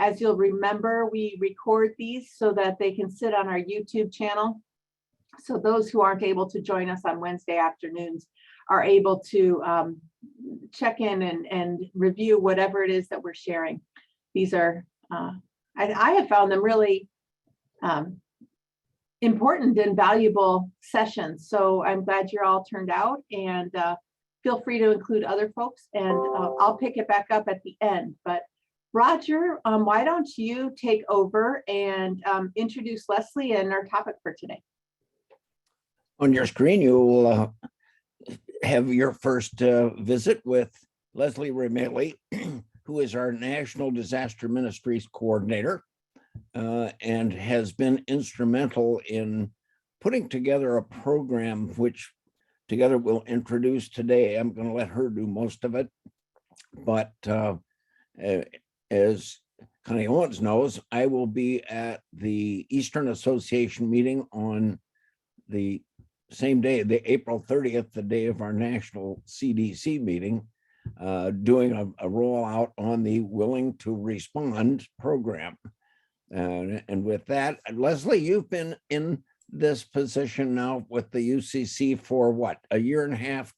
As you'll remember, we record these so that they can sit on our YouTube channel. So those who aren't able to join us on Wednesday afternoons are able to check in and review whatever it is that we're sharing. These are, I have found them really important and valuable sessions. So I'm glad you're all turned out, and feel free to include other folks, and I'll pick it back up at the end. But Roger, why don't you take over and introduce Lesli and our topic for today? On your screen, you will have your first visit with Lesli Remaly, who is our National Disaster Ministries Coordinator and has been instrumental in putting together a program which together we'll introduce today. I'm going to let her do most of it, but as Connie Owens knows, I will be at the Eastern Association meeting on the same day, the April 30th, the day of our national CDC meeting, doing a rollout on the Willing to Respond program. And with that, Lesli, you've been in this position now with the UCC for what, a year and a half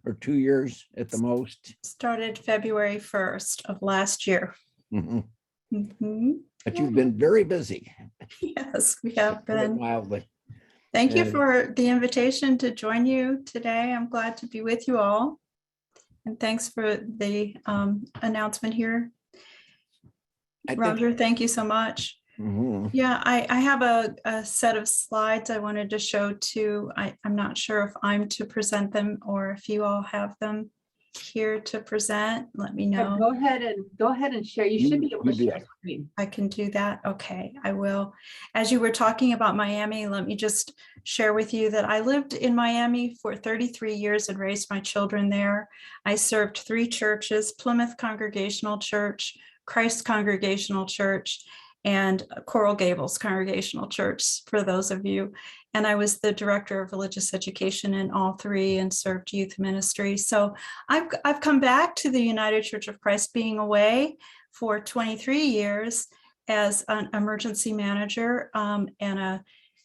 or 2 years at the most? Started February 1st of last year. Mm-hmm. Mm-hmm. But you've been very busy. Yes, we have been. Wildly. Thank you for the invitation to join you today. I'm glad to be with you all. And thanks for the announcement here. Roger, thank you so much. Mm-hmm. Yeah, I have a set of slides I wanted to show too. I'm not sure if I'm to present them or if you all have them here to present. Let me know. Go ahead and share. You should be able to share screen. I can do that. Okay, I will. As you were talking about Miami, let me just share with you that I lived in Miami for 33 years and raised my children there. I served 3 churches: Plymouth Congregational Church, Christ Congregational Church, and Coral Gables Congregational Church, for those of you. And I was the director of religious education in all 3 and served youth ministry. So I've come back to the United Church of Christ, being away for 23 years as an emergency manager and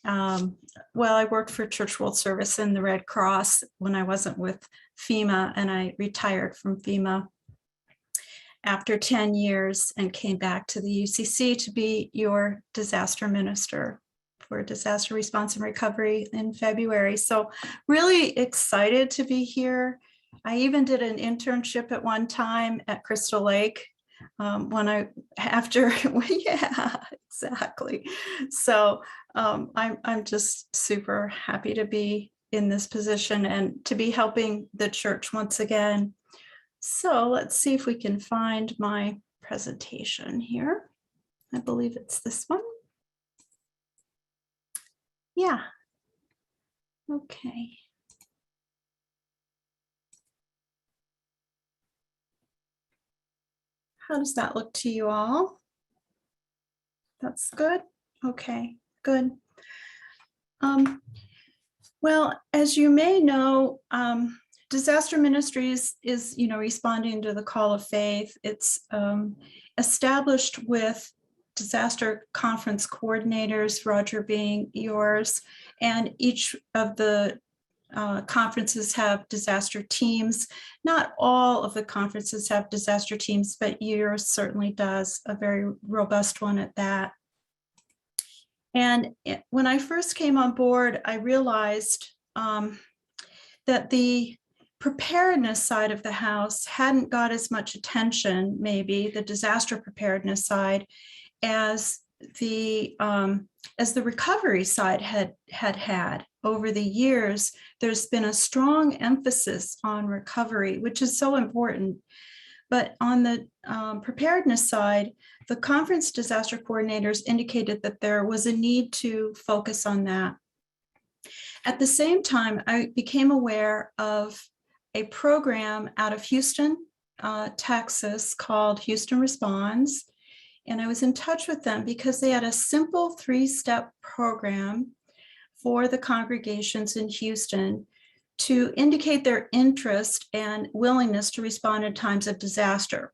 I worked for Church World Service and the Red Cross when I wasn't with FEMA, and I retired from FEMA after 10 years and came back to the UCC to be your disaster minister for disaster response and recovery in February. So really excited to be here. I even did an internship at one time at Crystal Lake yeah, exactly. So I'm just super happy to be in this position and to be helping the church once again. So let's see if we can find my presentation here. I believe it's this one. Yeah. Okay. How does that look to you all? That's good. Okay, good. Well, as you may know, disaster ministries is, responding to the call of faith. It's established with disaster conference coordinators, Roger being yours, and each of the conferences have disaster teams. Not all of the conferences have disaster teams, but yours certainly does, a very robust one at that. And when I first came on board, I realized that the preparedness side of the house hadn't got as much attention, maybe the disaster preparedness side, as the recovery side had over the years. There's been a strong emphasis on recovery, which is so important. But on the preparedness side, the conference disaster coordinators indicated that there was a need to focus on that. At the same time, I became aware of a program out of Houston, Texas, called Houston Responds. And I was in touch with them because they had a simple 3-step program for the congregations in Houston to indicate their interest and willingness to respond in times of disaster.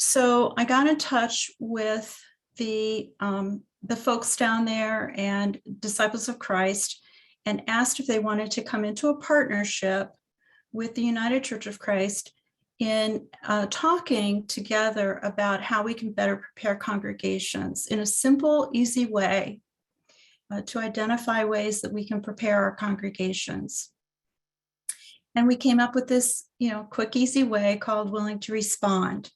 So I got in touch with the folks down there and Disciples of Christ and asked if they wanted to come into a partnership with the United Church of Christ in talking together about how we can better prepare congregations in a simple, easy way to identify ways that we can prepare our congregations. And we came up with this, quick, easy way called Willing to Respond.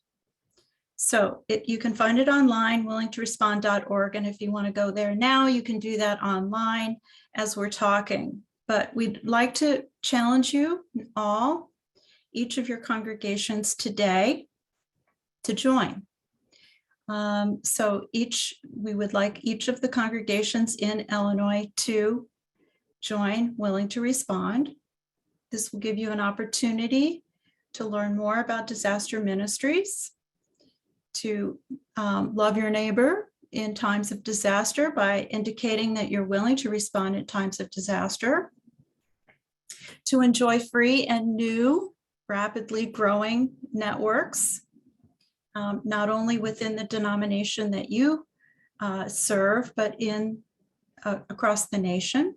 So you can find it online, willingtorespond.org. And if you want to go there now, you can do that online as we're talking. But we'd like to challenge you all, each of your congregations today, to join. So we would like each of the congregations in Illinois to join Willing to Respond. This will give you an opportunity to learn more about disaster ministries, to love your neighbor in times of disaster by indicating that you're willing to respond in times of disaster, to enjoy free and new, rapidly growing networks, not only within the denomination that you serve, but across the nation,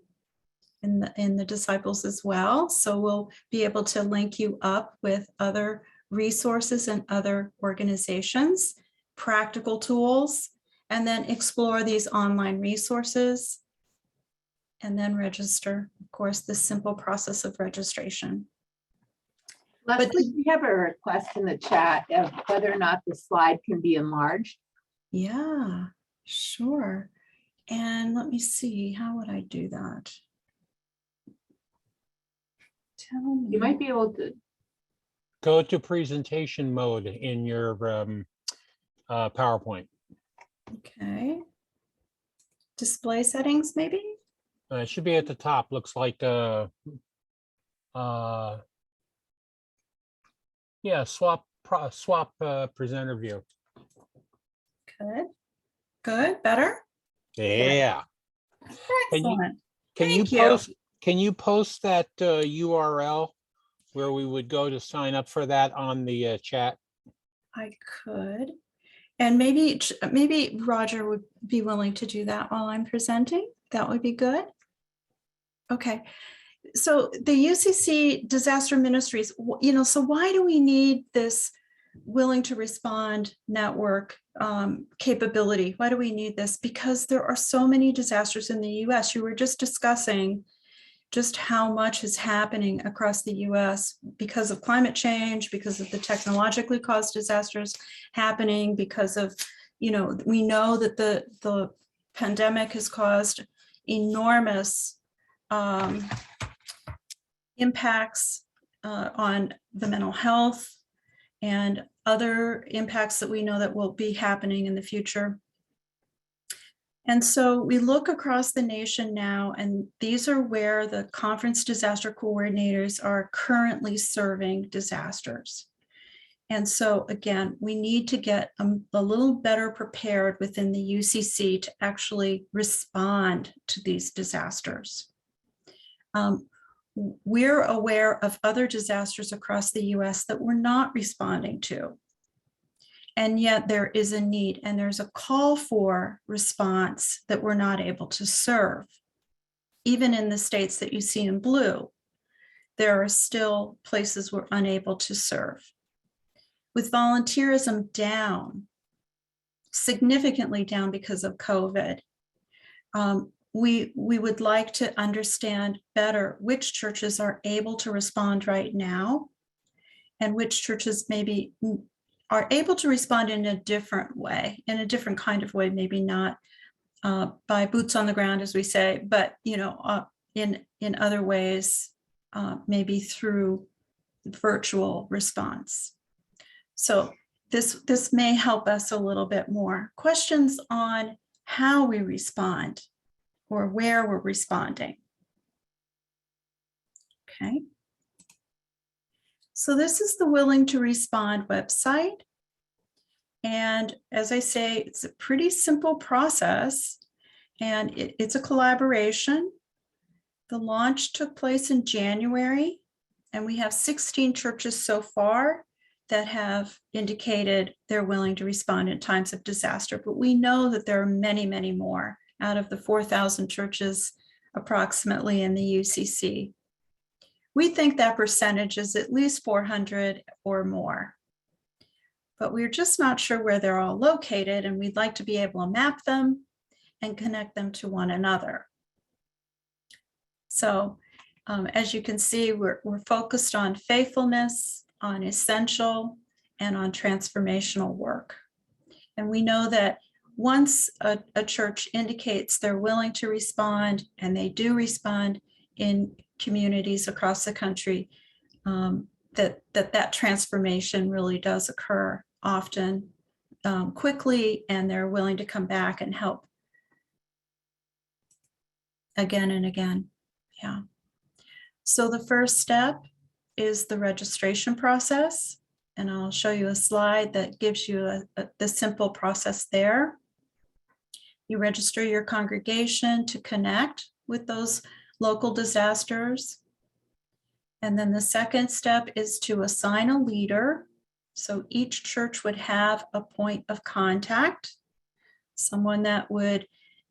in the disciples as well. So we'll be able to link you up with other resources and other organizations, practical tools, and then explore these online resources, and then register. Of course, the simple process of registration. Leslie, we have a request in the chat of whether or not the slide can be enlarged. Yeah, sure. And let me see, how would I do that? Tell me. You might be able to. Go to presentation mode in your PowerPoint. Okay. Display settings, maybe? It should be at the top. Looks like yeah, swap presenter view. Good, better? Yeah. Excellent. Can Thank you post that URL where we would go to sign up for that on the chat? I could. And maybe Roger would be willing to do that while I'm presenting. That would be good. Okay. So the UCC Disaster Ministries, so why do we need this Willing to Respond network capability? Why do we need this? Because there are so many disasters in the US. You were just discussing just how much is happening across the US because of climate change, because of the technologically caused disasters happening, because of, we know that the pandemic has caused enormous impacts on the mental health and other impacts that we know that will be happening in the future. And so we look across the nation now, and these are where the conference disaster coordinators are currently serving disasters. And so again, we need to get a little better prepared within the UCC to actually respond to these disasters. We're aware of other disasters across the US that we're not responding to. And yet there is a need, and there's a call for response that we're not able to serve. Even in the states that you see in blue, there are still places we're unable to serve. With volunteerism down, significantly down because of COVID, we would like to understand better which churches are able to respond right now and which churches maybe are able to respond in a different way, in a different kind of way, maybe not by boots on the ground, as we say, but in other ways, maybe through virtual response. So this may help us a little bit more. Questions on how we respond or where we're responding. Okay. So this is the Willing to Respond website. And as I say, it's a pretty simple process, and it's a collaboration. The launch took place in January, and we have 16 churches so far that have indicated they're willing to respond in times of disaster, but we know that there are many, many more out of the 4,000 churches approximately in the UCC. We think that percentage is at least 400 or more, but we're just not sure where they're all located, and we'd like to be able to map them and connect them to one another. So as you can see, we're focused on faithfulness, on essential, and on transformational work. And we know that once a church indicates they're willing to respond, and they do respond in communities across the country, that transformation really does occur often, quickly, and they're willing to come back and help again and again. Yeah. So the first step is the registration process. And I'll show you a slide that gives you the simple process there. You register your congregation to connect with those local disasters. And then the second step is to assign a leader. So each church would have a point of contact, someone that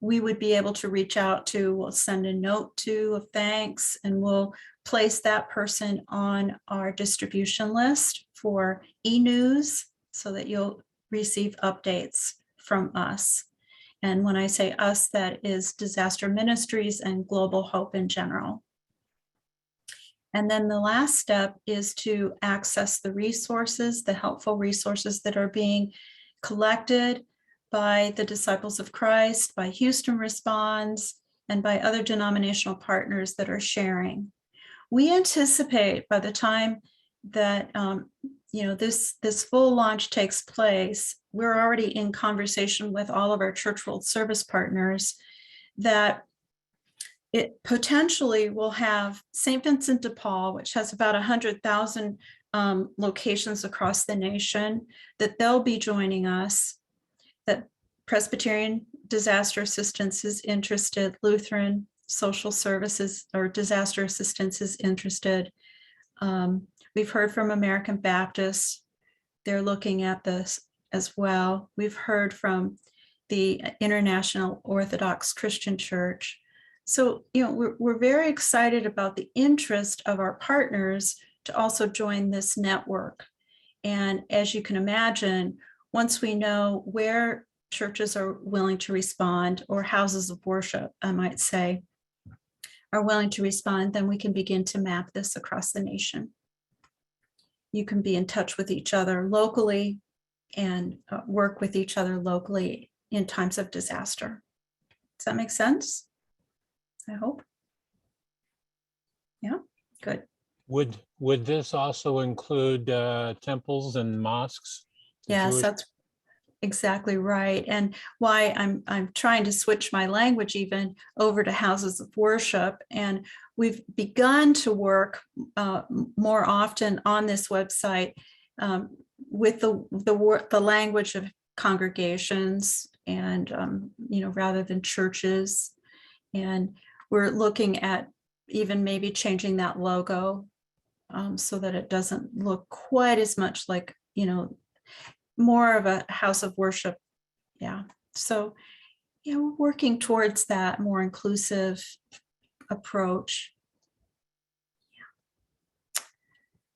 we would be able to reach out to. We'll send a note to of thanks, and we'll place that person on our distribution list for e-news so that you'll receive updates from us. And when I say us, that is Disaster Ministries and Global Hope in general. And then the last step is to access the resources, the helpful resources that are being collected by the Disciples of Christ, by Houston Responds, and by other denominational partners that are sharing. We anticipate by the time that this full launch takes place, we're already in conversation with all of our church world service partners that it potentially will have St. Vincent de Paul, which has about 100,000 locations across the nation, that they'll be joining us, that Presbyterian Disaster Assistance is interested, Lutheran Social Services or Disaster Assistance is interested. We've heard from American Baptists. They're looking at this as well. We've heard from the International Orthodox Christian Church. So, we're very excited about the interest of our partners to also join this network. And as you can imagine, once we know where churches are willing to respond, or houses of worship, I might say, are willing to respond, then we can begin to map this across the nation. You can be in touch with each other locally and work with each other locally in times of disaster. Does that make sense? I hope. Yeah, good. Would this also include temples and mosques? Yes, that's exactly right. And why I'm trying to switch my language even over to houses of worship. And we've begun to work more often on this website with the language of congregations and rather than churches. And we're looking at even maybe changing that logo so that it doesn't look quite as much like, more of a house of worship. Yeah. So, we're working towards that more inclusive approach. Yeah.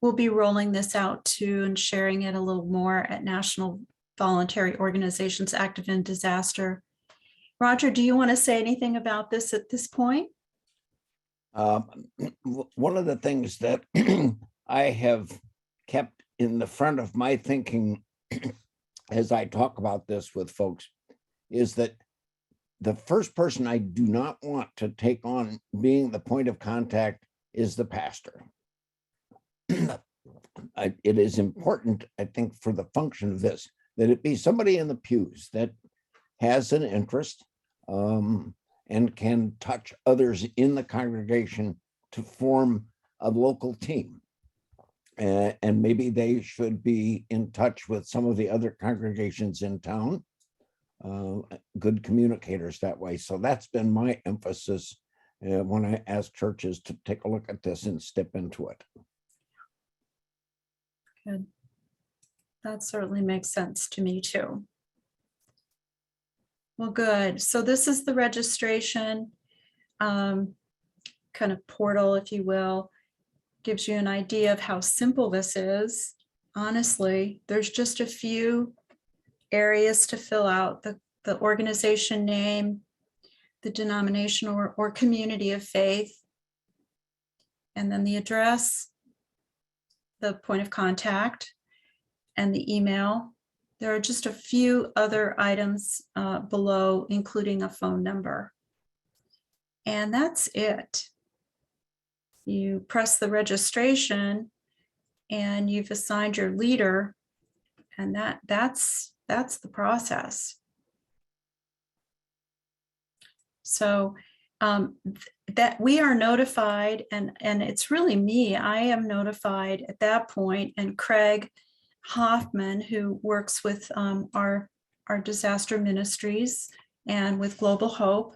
We'll be rolling this out too and sharing it a little more at National Voluntary Organizations Active in Disaster. Roger, do you want to say anything about this at this point? One of the things that I have kept in the front of my thinking as I talk about this with folks is that the first person I do not want to take on being the point of contact is the pastor. It is important, I think, for the function of this, that it be somebody in the pews that has an interest and can touch others in the congregation to form a local team. And maybe they should be in touch with some of the other congregations in town, good communicators that way. So that's been my emphasis when I ask churches to take a look at this and step into it. Good. That certainly makes sense to me too. Well, good. So this is the registration kind of portal, if you will. Gives you an idea of how simple this is. Honestly, there's just a few areas to fill out: the organization name, the denomination or community of faith, and then the address, the point of contact, and the email. There are just a few other items below, including a phone number. And that's it. You press the registration and you've assigned your leader, and that's the process. So that we are notified, and it's really me. I am notified at that point, and Craig Hoffman, who works with our disaster ministries and with Global Hope,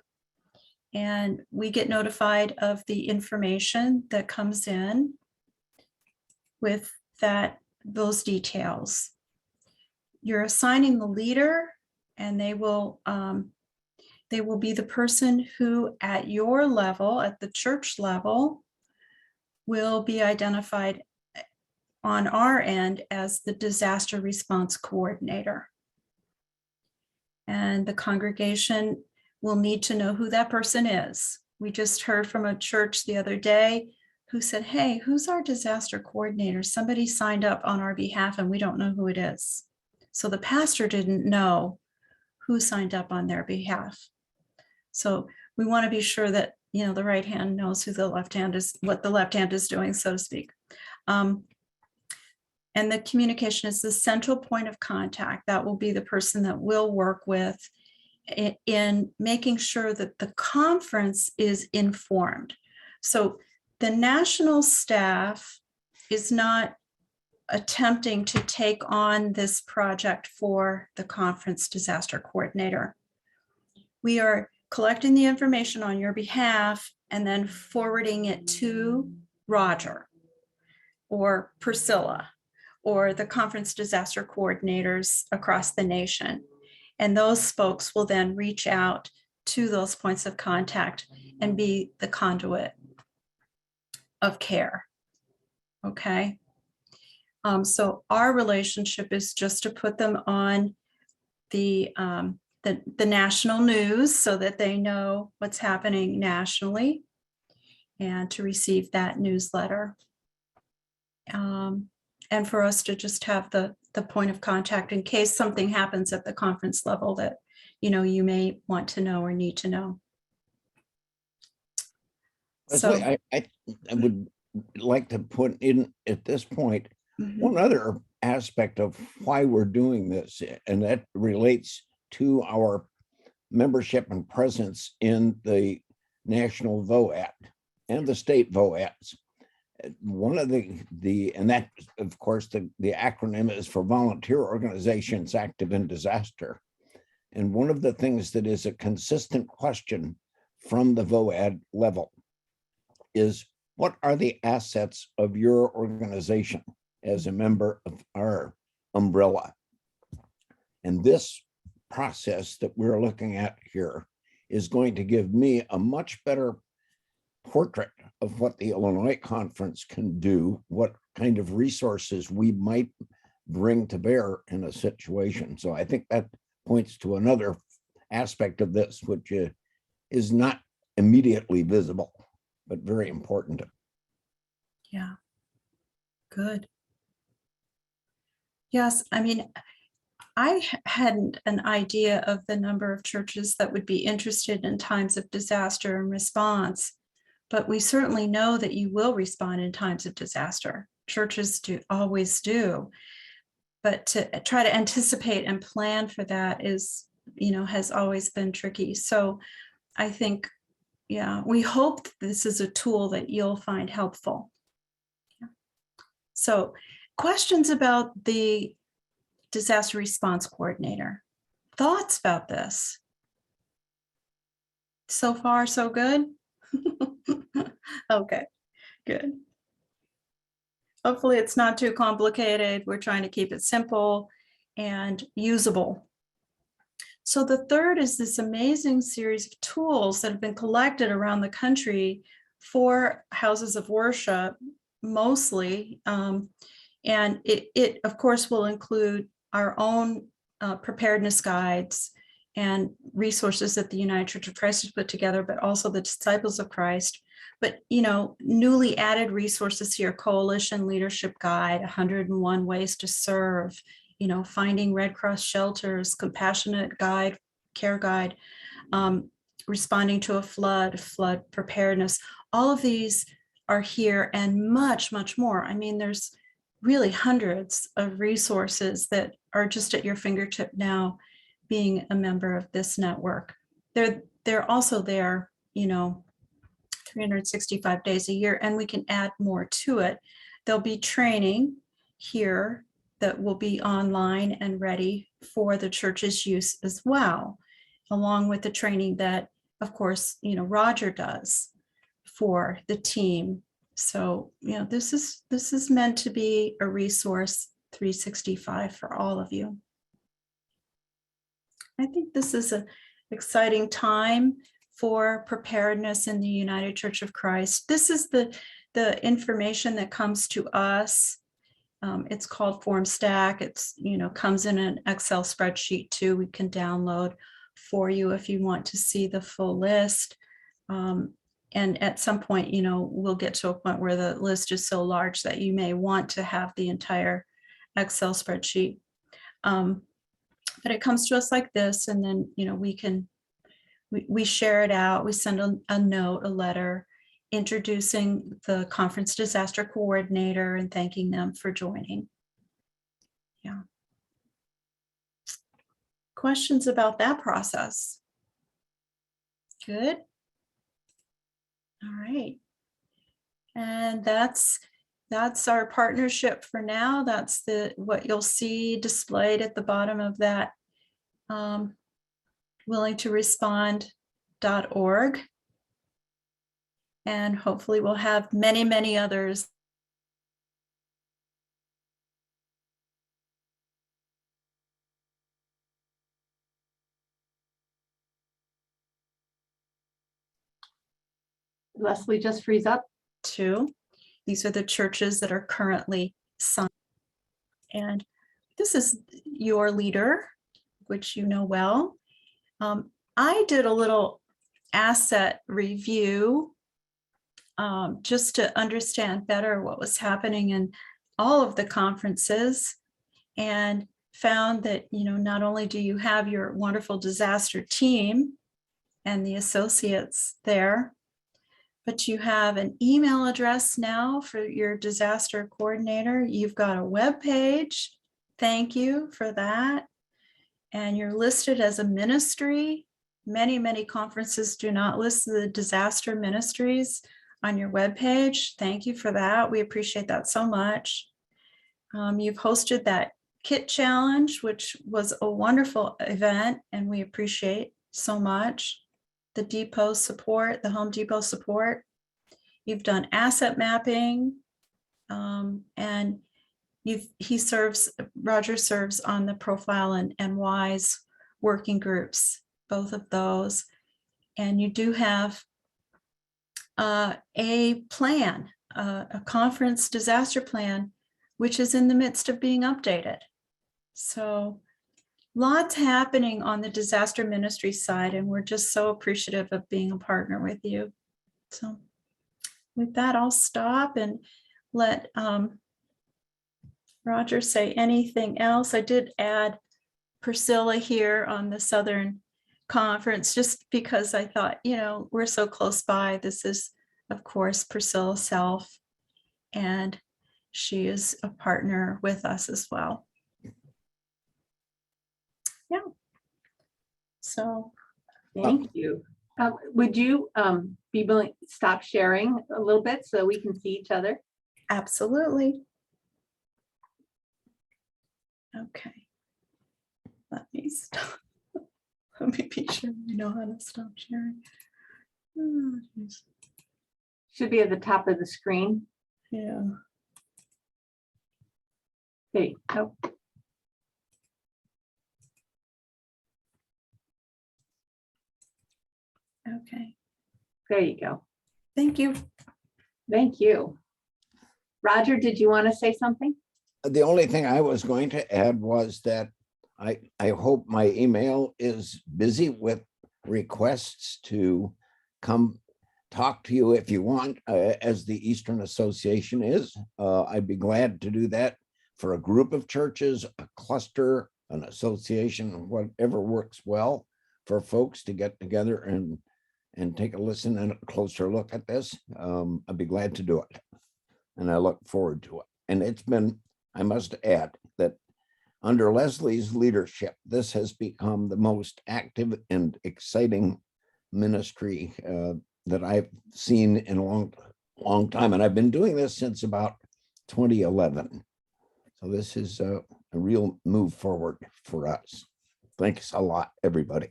and we get notified of the information that comes in with those details. You're assigning the leader, and they will be the person who at your level, at the church level, will be identified on our end as the disaster response coordinator. And the congregation will need to know who that person is. We just heard from a church the other day who said, hey, who's our disaster coordinator? Somebody signed up on our behalf and we don't know who it is. So the pastor didn't know who signed up on their behalf. So we want to be sure that, you know, the right hand knows who the left hand is, what the left hand is doing, so to speak. And the communication is the central point of contact. That will be the person that we'll work with in making sure that the conference is informed. So the national staff is not attempting to take on this project for the conference disaster coordinator. We are collecting the information on your behalf and then forwarding it to Roger or Priscilla or the conference disaster coordinators across the nation. And those folks will then reach out to those points of contact and be the conduit of care. Okay. So our relationship is just to put them on the national news so that they know what's happening nationally and to receive that newsletter. And for us to just have the point of contact in case something happens at the conference level that, you know, you may want to know or need to know. Leslie, So I would like to put in at this point one other aspect of why we're doing this, and that relates to our membership and presence in the national VOAT and the state VOATs. One of and that, of course, the acronym is for Volunteer Organizations Active in Disaster. And one of the things that is a consistent question from the VOAD level is, what are the assets of your organization as a member of our umbrella? And this process that we're looking at here is going to give me a much better portrait of what the Illinois Conference can do, what kind of resources we might bring to bear in a situation. So I think that points to another aspect of this, which is not immediately visible, but very important. yeah, good. Yes, I mean, I hadn't an idea of the number of churches that would be interested in times of disaster and response, but we certainly know that you will respond in times of disaster. Churches always do, but to try to anticipate and plan for that is, you know, has always been tricky. So I think, yeah, we hope this is a tool that you'll find helpful. Yeah. So questions about the disaster response coordinator? Thoughts about this? So far, so good? Okay, good. Hopefully it's not too complicated. We're trying to keep it simple and usable. So the third is this amazing series of tools that have been collected around the country for houses of worship, mostly. And it of course will include our own preparedness guides and resources that the United Church of Christ has put together, but also the Disciples of Christ. But, newly added resources here: Coalition Leadership Guide, 101 Ways to Serve, Finding Red Cross Shelters, Compassionate Guide, Care Guide, Responding to a Flood Preparedness. All of these are here, and much, much more. I mean, there's really hundreds of resources that are just at your fingertip now, being a member of this network. They're also there, 365 days a year, and we can add more to it. There'll be training here that will be online and ready for the church's use as well, along with the training that, of course, Roger does for the team. So, this is meant to be a resource 365 for all of you. I think this is an exciting time for preparedness in the United Church of Christ. This is the information that comes to us. It's called Form Stack. It's, comes in an Excel spreadsheet too. We can download for you if you want to see the full list. And at some point, we'll get to a point where the list is so large that you may want to have the entire Excel spreadsheet. But it comes to us like this, and then, we share it out. We send a note, a letter, introducing the conference disaster coordinator and thanking them for joining. Yeah. Questions about that process? Good. All right. And that's our partnership for now. That's what you'll see displayed at the bottom of that willingtorespond.org. And hopefully we'll have many, many others. Leslie, just freeze up. Too. These are the churches that are currently signed. And this is your leader, which you know well. I did a little asset review just to understand better what was happening in all of the conferences, and found that, not only do you have your wonderful disaster team and the associates there, but you have an email address now for your disaster coordinator. You've got a web page. Thank you for that. And you're listed as a ministry. Many, many conferences do not list the disaster ministries on your web page. Thank you for that. We appreciate that so much. You've hosted that kit challenge, which was a wonderful event, and we appreciate so much the depot support, the Home Depot support. You've done asset mapping, and Roger serves on the Profile and WISE working groups, both of those. And you do have a plan, a conference disaster plan, which is in the midst of being updated. So lots happening on the disaster ministry side, and we're just so appreciative of being a partner with you. So with that, I'll stop and let Roger say anything else. I did add Priscilla here on the Southern Conference, just because I thought, we're so close by. This is, of course, Priscilla Self, and she is a partner with us as well. Yeah. So Thank you. Would you be willing to stop sharing a little bit so we can see each other? absolutely. Okay. Let me stop. Let me be sure you know how to stop sharing. Oh, geez. Should be at the top of the screen. Yeah. Okay, oh, Okay, there you go. thank you. Thank you. Roger, did you want to say something? The only thing I was going to add was that I hope my email is busy with requests to come talk to you if you want, as the Eastern Association is. I'd be glad to do that for a group of churches, a cluster, an association, whatever works well for folks to get together and take a listen and a closer look at this. I'd be glad to do it. And I look forward to it. And it's been, I must add that under Leslie's leadership, this has become the most active and exciting ministry that I've seen in a long time. And I've been doing this since about 2011. So this is a real move forward for us. Thanks a lot, everybody.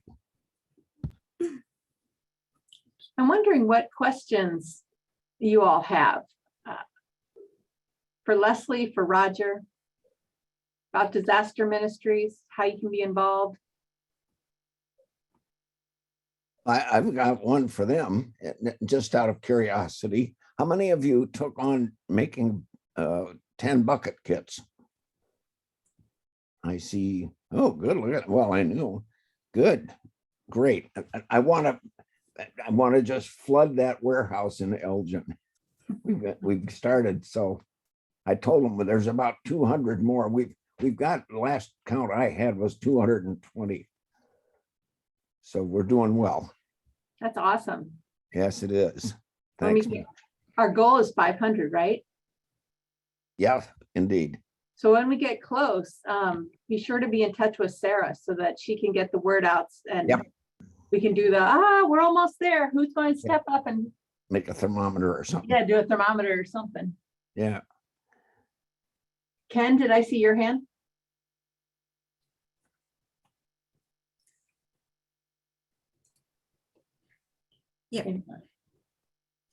I'm wondering what questions you all have for Leslie, for Roger, about disaster ministries, how you can be involved. I've got one for them, just out of curiosity. How many of you took on making 10 bucket kits? I see. Oh, good. Look at, well, I knew. Good. Great. I want to just flood that warehouse in Elgin. We've started. So I told them there's about 200 more. We've got, the last count I had was 220. So we're doing well. That's awesome. Yes, it is. When Thanks. our goal is 500, right? Yeah, indeed. So when we get close, be sure to be in touch with Sarah so that she can get the word out, and Yep. we can do we're almost there. Who's going to step up and Make a thermometer or something. do a thermometer or something? Yeah. Ken, did I see your hand? Yeah.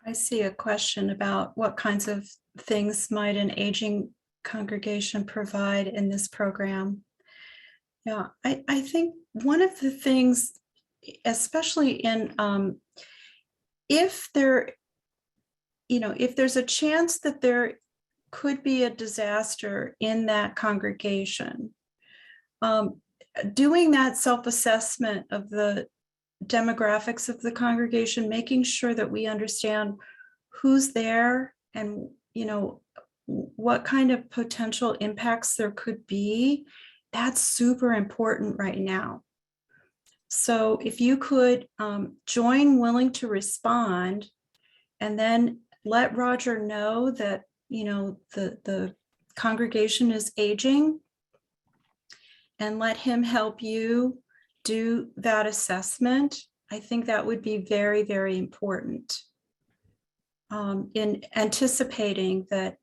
I see a question about what kinds of things might an aging congregation provide in this program. Yeah, I think one of the things, especially in if there, if there's a chance that there could be a disaster in that congregation, doing that self-assessment of the demographics of the congregation, making sure that we understand who's there and what kind of potential impacts there could be, that's super important right now. So if you could join Willing to Respond and then let Roger know that the congregation is aging, and let him help you do that assessment, I think that would be very, very important in anticipating that,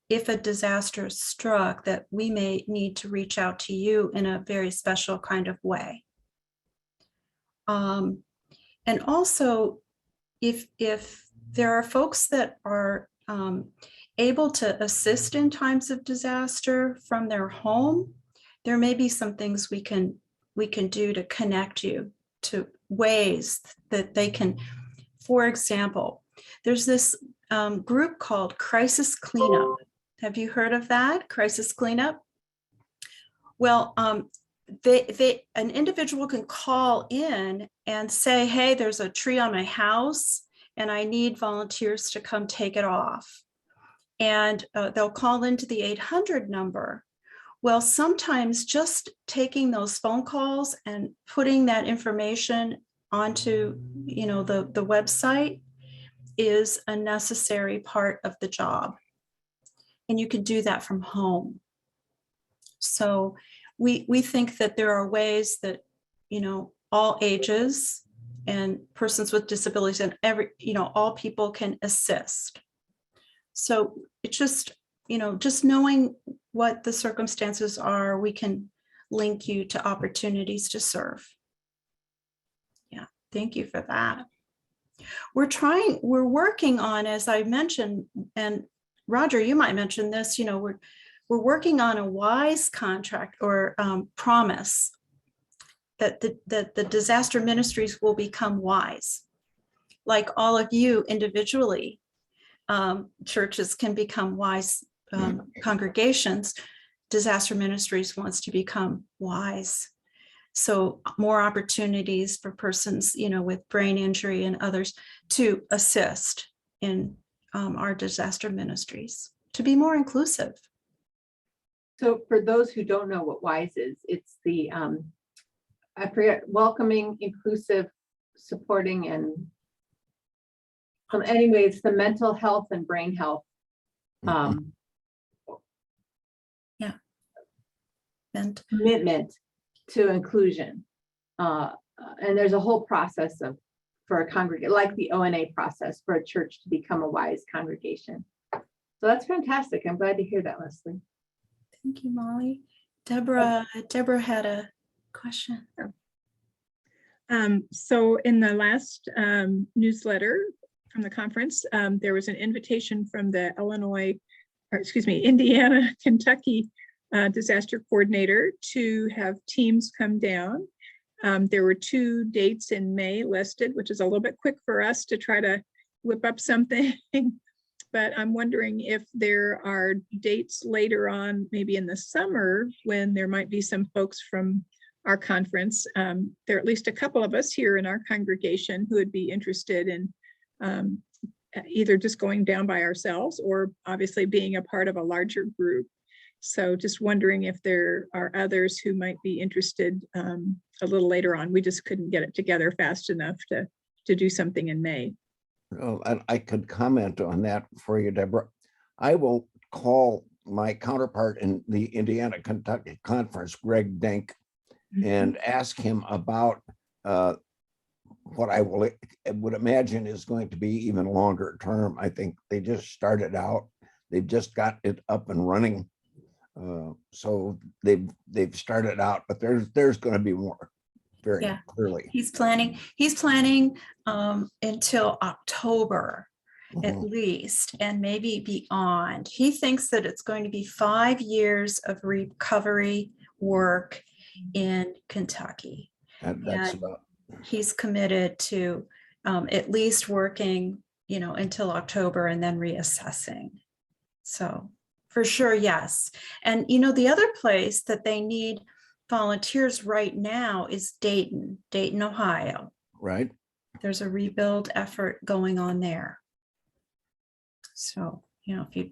if a disaster struck, that we may need to reach out to you in a very special kind of way. And also, if there are folks that are able to assist in times of disaster from their home, there may be some things we can do to connect you to ways that they can. For example, there's this group called Crisis Cleanup. Have you heard of that? Crisis Cleanup? Well, an individual can call in and say, hey, there's a tree on my house and I need volunteers to come take it off. And they'll call into the 800 number. Well, sometimes just taking those phone calls and putting that information onto, the website is a necessary part of the job. And you can do that from home. So we think that there are ways that, all ages and persons with disabilities and all people can assist. So it's just knowing what the circumstances are, we can link you to opportunities to serve. Yeah, thank you for that. We're working on, as I mentioned, and Roger, you might mention this, we're working on a WISE contract or promise that the disaster ministries will become wise. Like all of you individually, churches can become wise congregations. Disaster ministries wants to become wise. So more opportunities for persons, with brain injury and others to assist in our disaster ministries, to be more inclusive. So for those who don't know what WISE is, it's the, I forget, welcoming, inclusive, supporting, and anyway, it's the mental health and brain health. And Commitment to inclusion. And there's a whole process for a congregation, like the ONA process for a church to become a WISE congregation. So that's fantastic. I'm glad to hear that, Leslie. thank you, Molly. Deborah had a question. So in the last newsletter from the conference, there was an invitation from the Indiana, Kentucky disaster coordinator to have teams come down. There were 2 dates in May listed, which is a little bit quick for us to try to whip up something. But I'm wondering if there are dates later on, maybe in the summer, when there might be some folks from our conference. There are at least a couple of us here in our congregation who would be interested in either just going down by ourselves or obviously being a part of a larger group. So just wondering if there are others who might be interested a little later on. We just couldn't get it together fast enough to do something in May. Well, I could comment on that for you, Deborah. I will call my counterpart in the Indiana, Kentucky conference, Greg Denk, and ask him about what I would imagine is going to be even longer term. I think they just started out. They've just got it up and running. So they've started out, but there's going to be more, very clearly. He's planning until October at least, and maybe beyond. He thinks that it's going to be 5 years of recovery work in Kentucky. That's about. He's committed to at least working, until October and then reassessing. So for sure, yes. And, the other place that they need volunteers right now is Dayton, Ohio. Right. There's a rebuild effort going on there. So, if you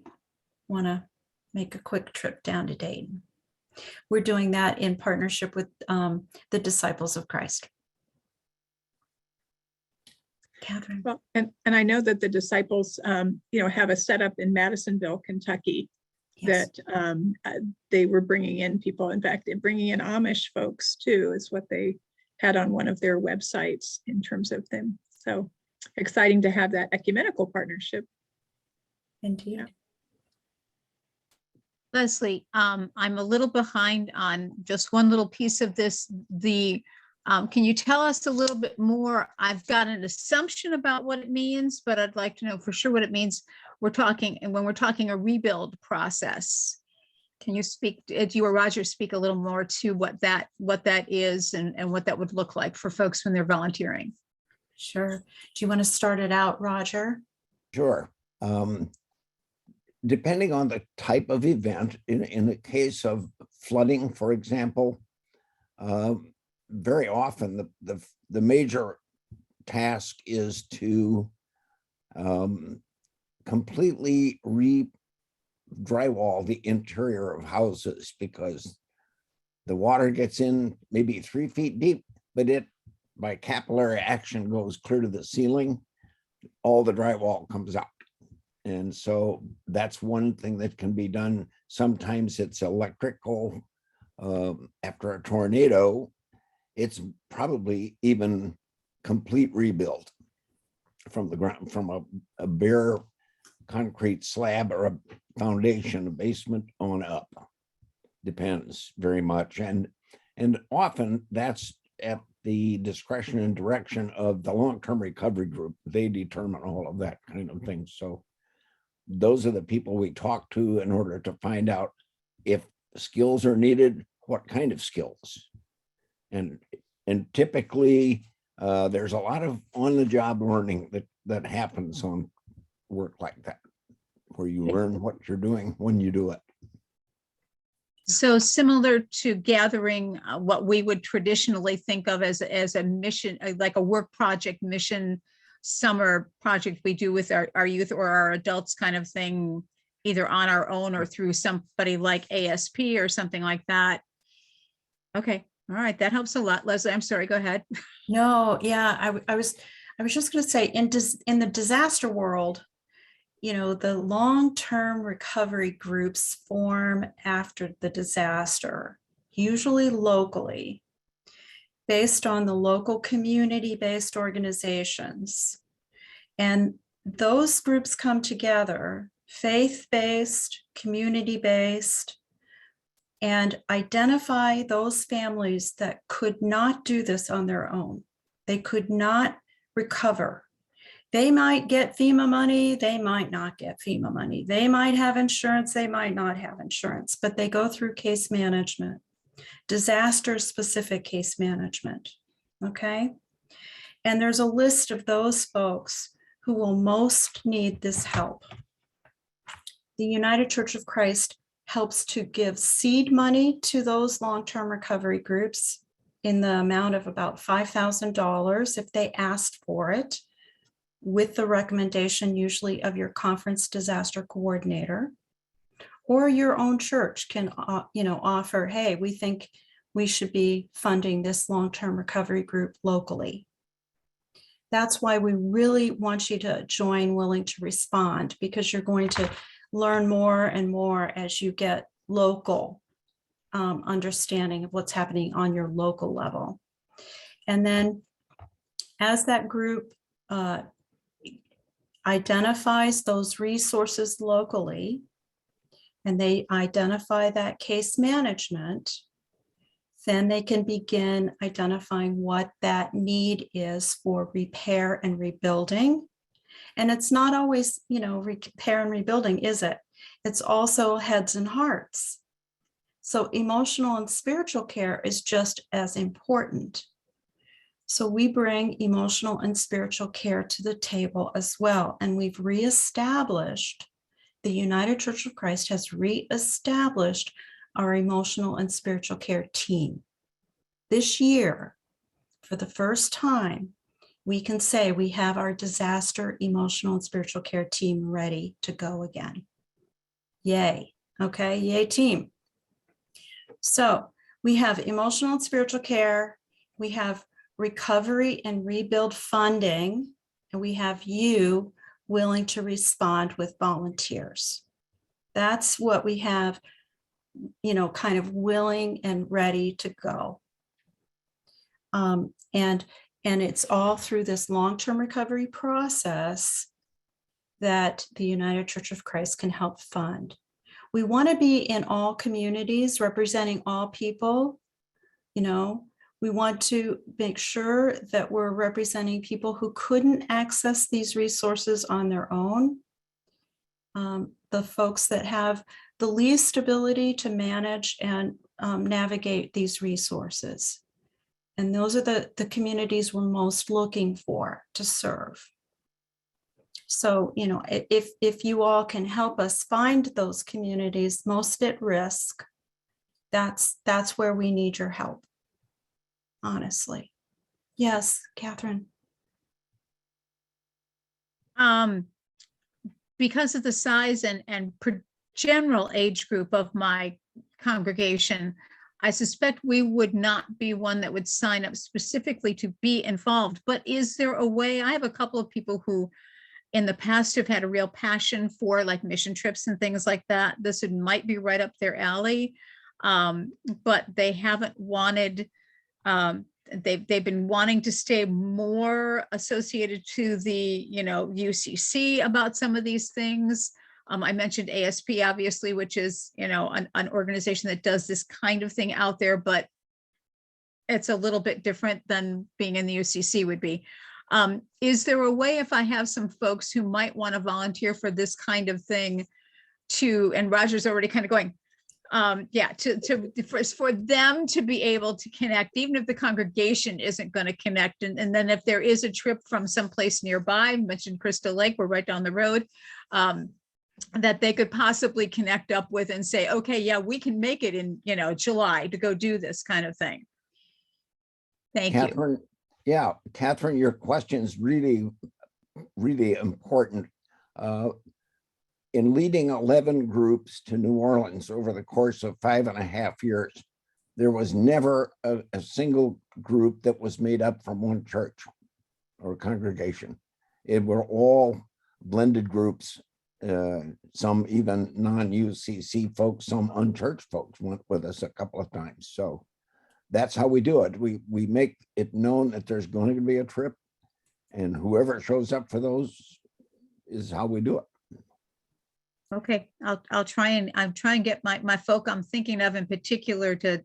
want to make a quick trip down to Dayton, we're doing that in partnership with the Disciples of Christ. Catherine. Well, and I know that the disciples, have a setup in Madisonville, Kentucky, Yes. that they were bringing in people. In fact, they're bringing in Amish folks too, is what they had on one of their websites in terms of them. So exciting to have that ecumenical partnership. Indeed. Yeah. Leslie, I'm a little behind on just one little piece of this. Can you tell us a little bit more? I've got an assumption about what it means, but I'd like to know for sure what it means. When we're talking a rebuild process, can you speak, do you or Roger speak a little more to what that is and what that would look like for folks when they're volunteering? Sure. Do you want to start it out, Roger? Sure. Depending on the type of event, in the case of flooding, for example, very often the major task is to completely drywall the interior of houses, because the water gets in maybe 3 feet deep, but it by capillary action goes clear to the ceiling. All the drywall comes out. And so that's one thing that can be done. Sometimes it's electrical. After a tornado, it's probably even complete rebuild from the ground, from a bare concrete slab or a foundation, a basement on up. Depends very much. And often that's at the discretion and direction of the long-term recovery group. They determine all of that kind of thing. So those are the people we talk to in order to find out if skills are needed, what kind of skills? And typically, there's a lot of on-the-job learning that happens on work like that, where you learn what you're doing when you do it. So similar to gathering what we would traditionally think of as a mission, like a work project mission summer project we do with our youth or our adults kind of thing, either on our own or through somebody like ASP or something like that. Okay, all right, that helps a lot. Leslie, I'm sorry, go ahead. No, yeah, I was just going to say in the disaster world, you know, the long-term recovery groups form after the disaster, usually locally, based on the local community-based organizations. And those groups come together, faith-based, community-based, and identify those families that could not do this on their own. They could not recover. They might get FEMA money, they might not get FEMA money. They might have insurance, they might not have insurance, but they go through case management, disaster-specific case management, okay? And there's a list of those folks who will most need this help. The United Church of Christ helps to give seed money to those long-term recovery groups in the amount of about $5,000 if they asked for it, with the recommendation usually of your conference disaster coordinator, or your own church can offer, hey, we think we should be funding this long-term recovery group locally. That's why we really want you to join Willing to Respond, because you're going to learn more and more as you get local understanding of what's happening on your local level. And then as that group identifies those resources locally, and they identify that case management, then they can begin identifying what that need is for repair and rebuilding. And it's not always, repair and rebuilding, is it? It's also heads and hearts. So emotional and spiritual care is just as important. So we bring emotional and spiritual care to the table as well. And we've reestablished, the United Church of Christ has reestablished our emotional and spiritual care team. This year, for the first time, we can say we have our disaster emotional and spiritual care team ready to go again. Yay. Okay, yay team. So we have emotional and spiritual care, we have recovery and rebuild funding, and we have you willing to respond with volunteers. That's what we have, kind of willing and ready to go. And it's all through this long-term recovery process that the United Church of Christ can help fund. We want to be in all communities, representing all people. We want to make sure that we're representing people who couldn't access these resources on their own, the folks that have the least ability to manage and navigate these resources. And those are the communities we're most looking for to serve. So, if you all can help us find those communities most at risk, that's where we need your help, honestly. Yes, Catherine. Because of the size and general age group of my congregation, I suspect we would not be one that would sign up specifically to be involved. But is there a way? I have a couple of people who in the past have had a real passion for like mission trips and things like that. This might be right up their alley, but they haven't wanted, they've been wanting to stay more associated to the, UCC about some of these things. I mentioned ASP, obviously, which is, an organization that does this kind of thing out there, but it's a little bit different than being in the UCC would be. Is there a way, if I have some folks who might want to volunteer for this kind of thing and Roger's already kind of going, Yeah, for them to be able to connect, even if the congregation isn't going to connect. And then if there is a trip from someplace nearby, I mentioned Crystal Lake, we're right down the road, that they could possibly connect up with and say, okay, yeah, we can make it in, July to go do this kind of thing. Thank you. Catherine, yeah, Catherine, your question's really, really important. In leading 11 groups to New Orleans over the course of 5.5 years, there was never a single group that was made up from one church or congregation. It were all blended groups, some even non-UCC folks, some unchurched folks went with us a couple of times. So that's how we do it. We make it known that there's going to be a trip, and whoever shows up for those is how we do it. Okay, I'll try and get my folk I'm thinking of in particular to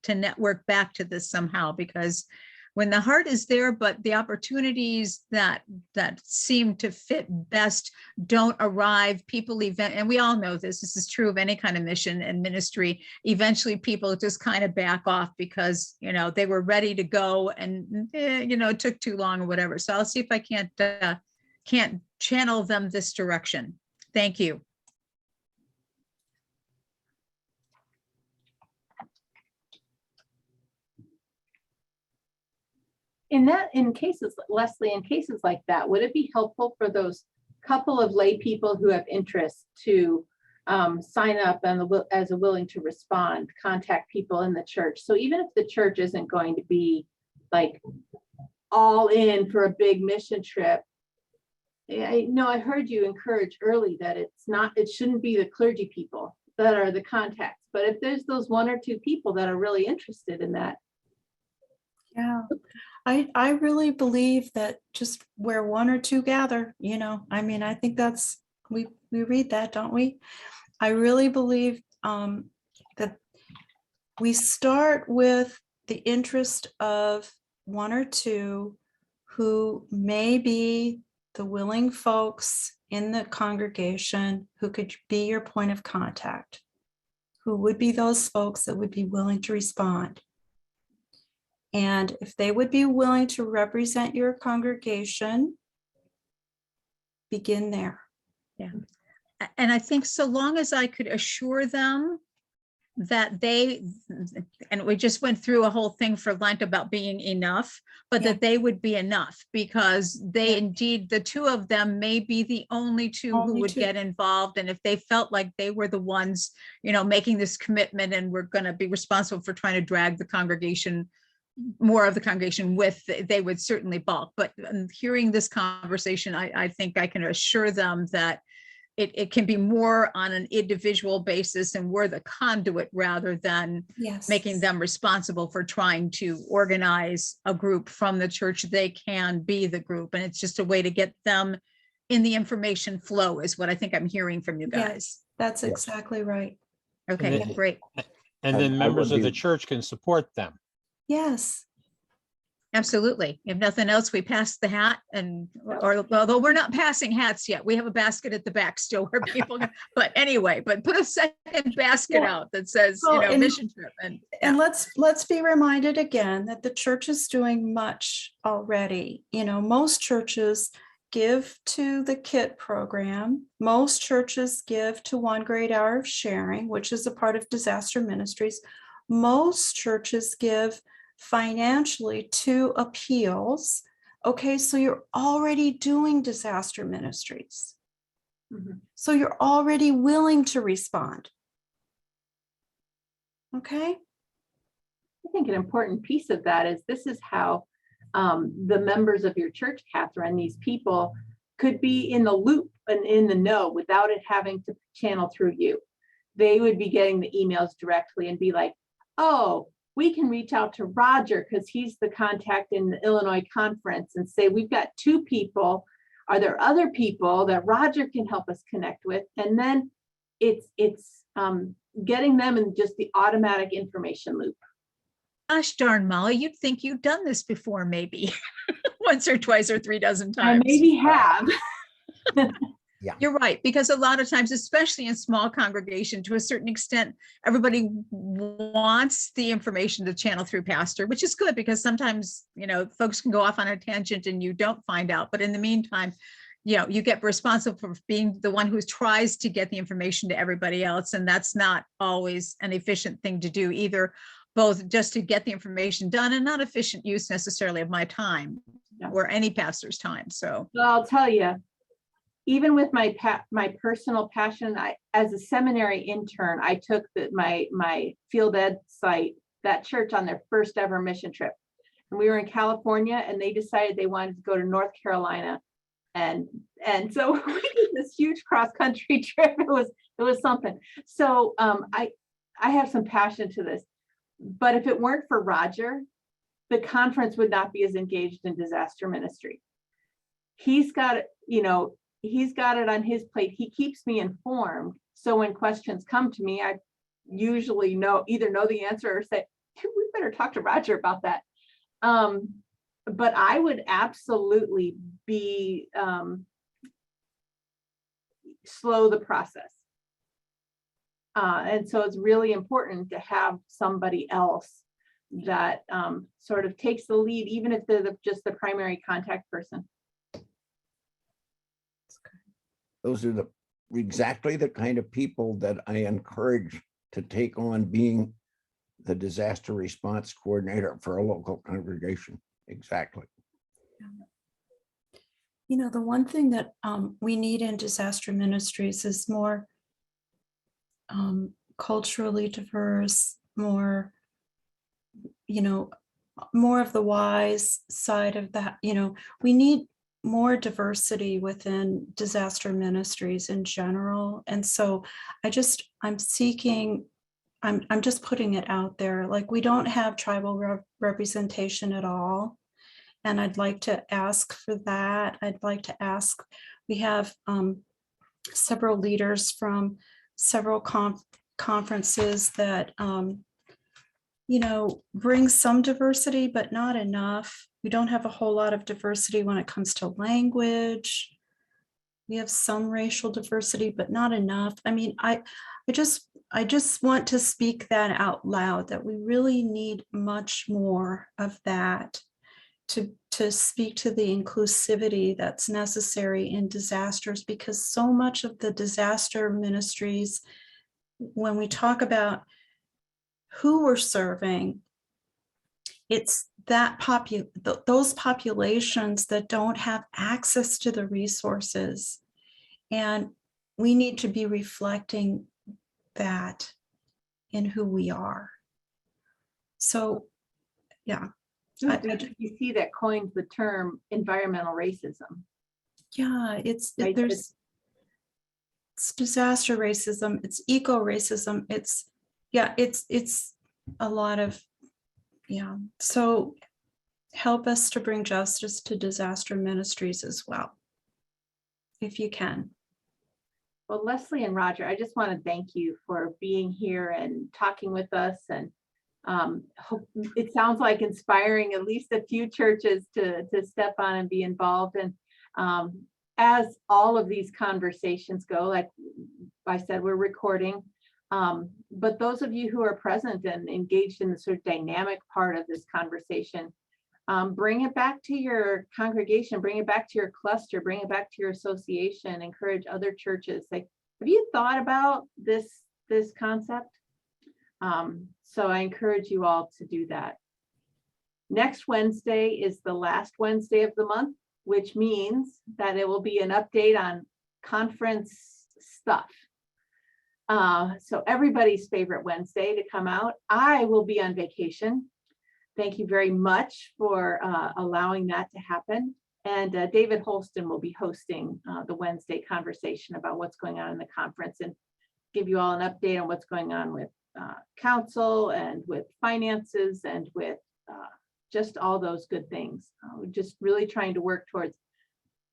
network back to this somehow, because when the heart is there, but the opportunities that seem to fit best don't arrive, and we all know this is true of any kind of mission and ministry, eventually people just kind of back off because, they were ready to go and, it took too long or whatever. So I'll see if I can't channel them this direction. Thank you. In cases, Leslie, in cases like that, would it be helpful for those couple of lay people who have interest to sign up and as a willing to respond, contact people in the church? So even if the church isn't going to be like all in for a big mission trip, I know I heard you encourage early that it shouldn't be the clergy people that are the contacts, but if there's those 1 or 2 people that are really interested in that. Yeah, I really believe that just where 1 or 2 gather, I think that's, we read that, don't we? I really believe that we start with the interest of 1 or 2 who may be the willing folks in the congregation who could be your point of contact, who would be those folks that would be willing to respond. And if they would be willing to represent your congregation, begin there. Yeah. And I think so long as I could assure them that and we just went through a whole thing for Lent about being enough, but that they would be enough, because they indeed, the 2 of them may be the only 2 who would get involved. And if they felt like they were the ones, making this commitment and we're going to be responsible for trying to drag the congregation, more of the congregation with, they would certainly balk. But hearing this conversation, I think I can assure them that it can be more on an individual basis, and we're the conduit rather than making them responsible for trying to organize a group from the church. They can be the group, and it's just a way to get them in the information flow is what I think I'm hearing from you guys. Yes, that's exactly right. Okay, great. And then members of the church can support them. Yes. Absolutely. If nothing else, we pass the hat, or although we're not passing hats yet, we have a basket at the back still where people, but anyway, but put a second basket out that says, mission trip. And let's be reminded again that the church is doing much already. Most churches give to the KIT program. Most churches give to 1 Great Hour of Sharing, which is a part of disaster ministries. Most churches give financially to appeals. Okay, so you're already doing disaster ministries. So you're already willing to respond. Okay. I think an important piece of that is this is how the members of your church, Catherine, these people could be in the loop and in the know without it having to channel through you. They would be getting the emails directly and be like, oh, we can reach out to Roger because he's the contact in the Illinois conference and say, we've got 2 people. Are there other people that Roger can help us connect with? And then it's getting them in just the automatic information loop. Gosh darn, Molly, you'd think you'd done this before, maybe once or twice or 3 dozen I times. maybe have. You're right, because a lot of times, especially in small congregation, to a certain extent, everybody wants the information to channel through pastor, which is good because sometimes, folks can go off on a tangent and you don't find out. But in the meantime, you get responsible for being the one who tries to get the information to everybody else. And that's not always an efficient thing to do either, both just to get the information done and not efficient use necessarily of my time or any pastor's time. So Well, I'll tell you, even with my personal passion, as a seminary intern, I took my field ed site, that church, on their first ever mission trip. And we were in California and they decided they wanted to go to North Carolina. And so we did this huge cross country trip. It was something. So I have some passion to this, but if it weren't for Roger, the conference would not be as engaged in disaster ministry. He's got it, he's got it on his plate. He keeps me informed. So when questions come to me, I usually either know the answer or say, we better talk to Roger about that. But I would absolutely be slow the process. And so it's really important to have somebody else that sort of takes the lead, even if they're just the primary contact person. Those are exactly the kind of people that I encourage to take on being the disaster response coordinator for a local congregation. Exactly. The one thing that we need in disaster ministries is more culturally diverse, more of the wise side of that. We need more diversity within disaster ministries in general. And so I'm just putting it out there. Like, we don't have tribal representation at all. And I'd like to ask for that. We have several leaders from several conferences that, bring some diversity, but not enough. We don't have a whole lot of diversity when it comes to language. We have some racial diversity, but not enough. I mean, I just want to speak that out loud, that we really need much more of that to speak to the inclusivity that's necessary in disasters, because so much of the disaster ministries, when we talk about who we're serving, it's that those populations that don't have access to the resources. And we need to be reflecting that in who we are. So, yeah. You see that coined the term environmental racism. Yeah, it's Right? it's disaster racism, it's eco racism, it's a lot of, so help us to bring justice to disaster ministries as well, if you can. Well, Leslie and Roger, I just want to thank you for being here and talking with us, and it sounds like inspiring at least a few churches to step on and be involved. And as all of these conversations go, like I said, we're recording, but those of you who are present and engaged in the sort of dynamic part of this conversation, bring it back to your congregation, bring it back to your cluster, bring it back to your association, encourage other churches. Like, have you thought about this concept? So I encourage you all to do that. Next Wednesday is the last Wednesday of the month, which means that it will be an update on conference stuff. So everybody's favorite Wednesday to come out. I will be on vacation. Thank you very much for allowing that to happen. And David Holston will be hosting the Wednesday conversation about what's going on in the conference and give you all an update on what's going on with council and with finances and with just all those good things. We're just really trying to work towards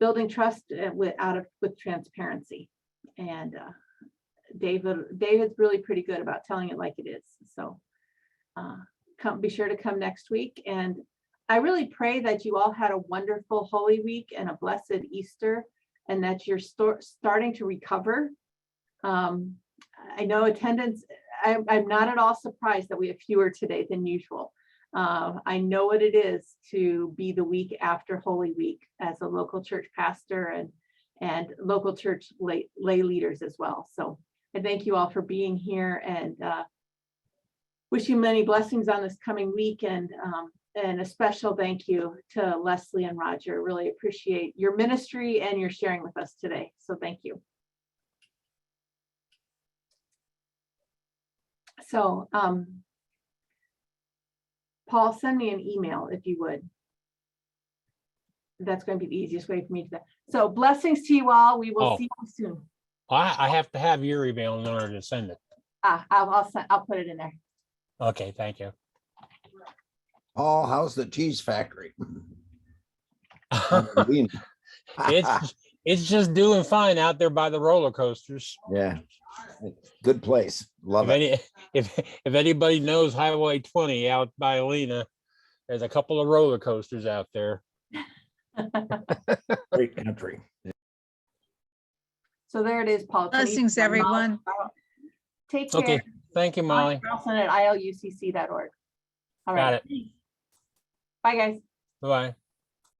building trust with transparency. And David's really pretty good about telling it like it is. So be sure to come next week. And I really pray that you all had a wonderful Holy Week and a blessed Easter. and that you're starting to recover. I know attendance, I'm not at all surprised that we have fewer today than usual. I know what it is to be the week after Holy Week as a local church pastor and local church lay leaders as well. So I thank you all for being here, and wish you many blessings on this coming week, and a special thank you to Leslie and Roger. Really appreciate your ministry and your sharing with us today. So thank you. So Paul, send me an email if you would. That's going to be the easiest way for me to. So blessings to you all. We will see you soon. I have to have your email in order to send it. I'll put it in there. Okay, thank you. Paul, how's the cheese factory? It's just doing fine out there by the roller coasters. Yeah, good place. Love it. If anybody knows Highway 20 out by Alena, there's a couple of roller coasters out there. Great country. So there it is, Paul. Blessings, everyone. Take care. Okay, thank you, Molly. Carlson at ilucc.org. All Got right. it. Bye, guys. Bye-bye.